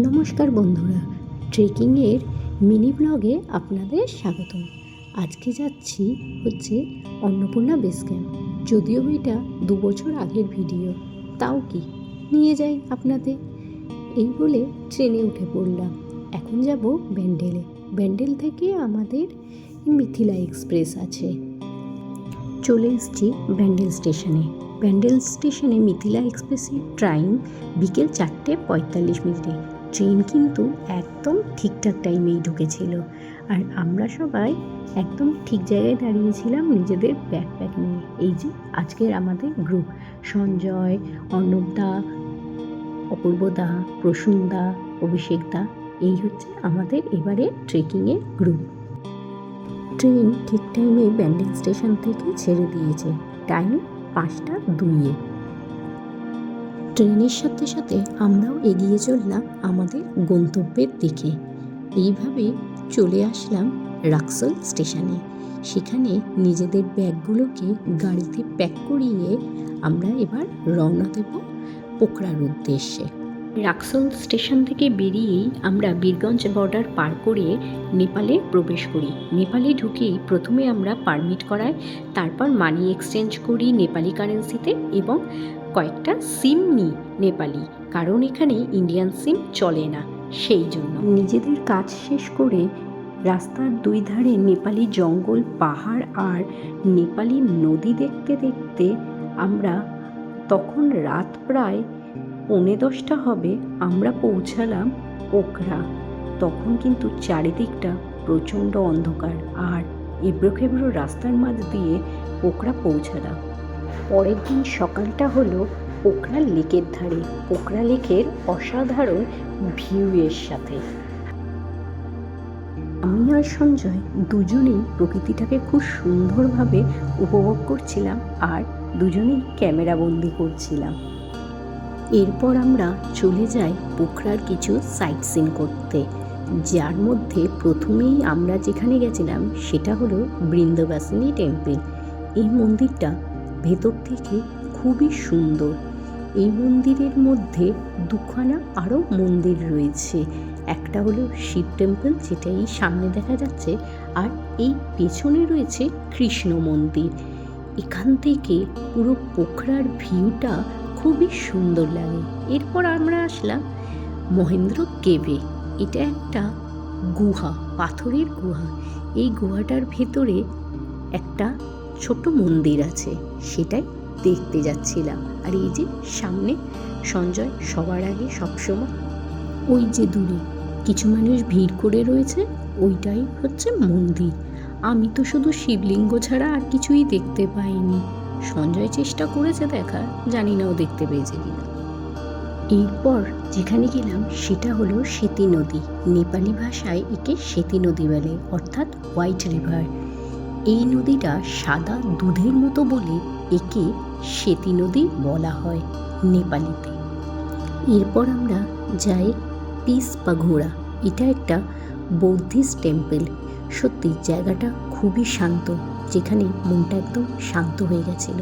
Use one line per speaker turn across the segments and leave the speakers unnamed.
নমস্কার বন্ধুরা, ট্রেকিংয়ের মিনি ব্লগে আপনাদের স্বাগতম। আজকে যাচ্ছি অন্নপূর্ণা বেস ক্যাম্প। যদিও এটা 2 বছর আগের ভিডিও, তাও কি নিয়ে যাই আপনাদের। এই বলে ট্রেনে উঠে পড়লাম। এখন যাব ব্যান্ডেলে। ব্যান্ডেল থেকে আমাদের মিথিলা এক্সপ্রেস আছে। চলে এসেছি ব্যান্ডেল স্টেশনে। ব্যান্ডেল স্টেশনে মিথিলা এক্সপ্রেসের ট্রেন বিকেল 4:45 ট্রেন কিন্তু একদম ঠিকঠাক টাইমেই ঢুকেছিল। আর আমরা সবাই একদম ঠিক জায়গায় দাঁড়িয়েছিলাম নিজেদের ব্যাকপ্যাক নিয়ে। এই যে আজকের আমাদের গ্রুপ: সঞ্জয়, অর্ণবদা, অপূর্বদা, প্রসূনদা, অভিষেকদা। এই আমাদের এবারে ট্রেকিংয়ের গ্রুপ। ট্রেন ঠিক টাইমে ব্যান্ডেল স্টেশন থেকে ছেড়ে দিয়েছে। টাইম 5:02। ট্রেনের সাথে সাথে আমরাও এগিয়ে চললাম আমাদের গন্তব্যের দিকে। এইভাবে চলে আসলাম রাক্সল স্টেশনে। সেখানে নিজেদের ব্যাগগুলোকে গাড়িতে প্যাক করিয়ে আমরা এবার রওনা দেব পোখরার উদ্দেশ্যে। রাক্সল স্টেশন থেকে বেরিয়েই আমরা বীরগঞ্জ বর্ডার পার করে নেপালে প্রবেশ করি। নেপালে ঢুকেই প্রথমে আমরা পারমিট করাই, তারপর মানি এক্সচেঞ্জ করি নেপালি কারেন্সিতে এবং কয়েকটা সিম নিই নেপালি, কারণ এখানে ইন্ডিয়ান সিম চলে না। সেই জন্য নিজেদের কাজ শেষ করে রাস্তার 2 ধারে নেপালি জঙ্গল, পাহাড় আর নেপালি নদী দেখতে দেখতে আমরা তখন রাত প্রায় 9:45 হবে, আমরা পৌঁছালাম পোখরা। তখন কিন্তু চারিদিকটা প্রচণ্ড অন্ধকার আর এবড়োখেবড়ো রাস্তার মাঝ দিয়ে পোখরা পৌঁছালাম। পরের দিন সকালটা হলো পোখরা লেকের ধারে, পোখরা লেকের অসাধারণ ভিউয়ের সাথে। আমি আর সঞ্জয় দুজনেই প্রকৃতিটাকে খুব সুন্দরভাবে উপভোগ করছিলাম আর দুজনেই ক্যামেরা বন্দি করছিলাম। এরপর আমরা চলে যাই পোখরার কিছু সাইট সিন করতে, যার মধ্যে প্রথমেই আমরা যেখানে গেছিলাম সেটা হলো বৃন্দাবাসিনী টেম্পল। এই মন্দিরটা ভেতর থেকে খুবই সুন্দর। এই মন্দিরের মধ্যে 2খানা আরও মন্দির রয়েছে। একটা হলো শিব টেম্পল, যেটা এই সামনে দেখা যাচ্ছে, আর এই পেছনে রয়েছে কৃষ্ণ মন্দির। এখান থেকে পুরো পোখরার ভিউটা খুবই সুন্দর লাগে। এরপর আমরা আসলাম মহেন্দ্র কেভে। এটা একটা গুহা, পাথরের গুহা। এই গুহাটার ভেতরে একটা ছোট মন্দির আছে, সেটাই দেখতে যাচ্ছিলাম। আর এই যে সামনে সঞ্জয় সবার আগে সবসময়, ওই যে দূরে কিছু মানুষ ভিড় করে রয়েছে, ওইটাই মন্দির। আমি তো শুধু শিবলিঙ্গ ছাড়া আর কিছুই দেখতে পাইনি। সঞ্জয় চেষ্টা করেছে দেখার, জানি না ও দেখতে পেয়েছে কিনা। এরপর যেখানে গেলাম সেটা হলো সেতী নদী। নেপালি ভাষায় একে সেতী নদী বলে, অর্থাৎ হোয়াইট রিভার। এই নদীটা সাদা দুধের মতো বলে একে সেতী নদী বলা হয় নেপালিতে। এরপর আমরা যাই পিস পাঘোড়া। এটা একটা বৌদ্ধিস্ট টেম্পল। সত্যি জায়গাটা খুবই শান্ত, যেখানে মনটা একদম শান্ত হয়ে গেছিল।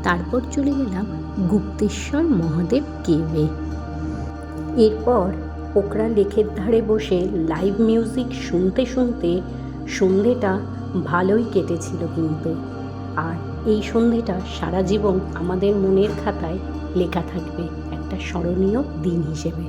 তারপর চলে গেলাম গুপ্তেশ্বর মহাদেব কেভে। এরপর পোখরা লেকের ধারে বসে লাইভ মিউজিক শুনতে শুনতে সন্ধেটা ভালোই কেটেছিল কিন্তু। আর এই সন্ধেটা সারা জীবন আমাদের মনের খাতায় লেখা থাকবে একটা স্মরণীয় দিন হিসেবে।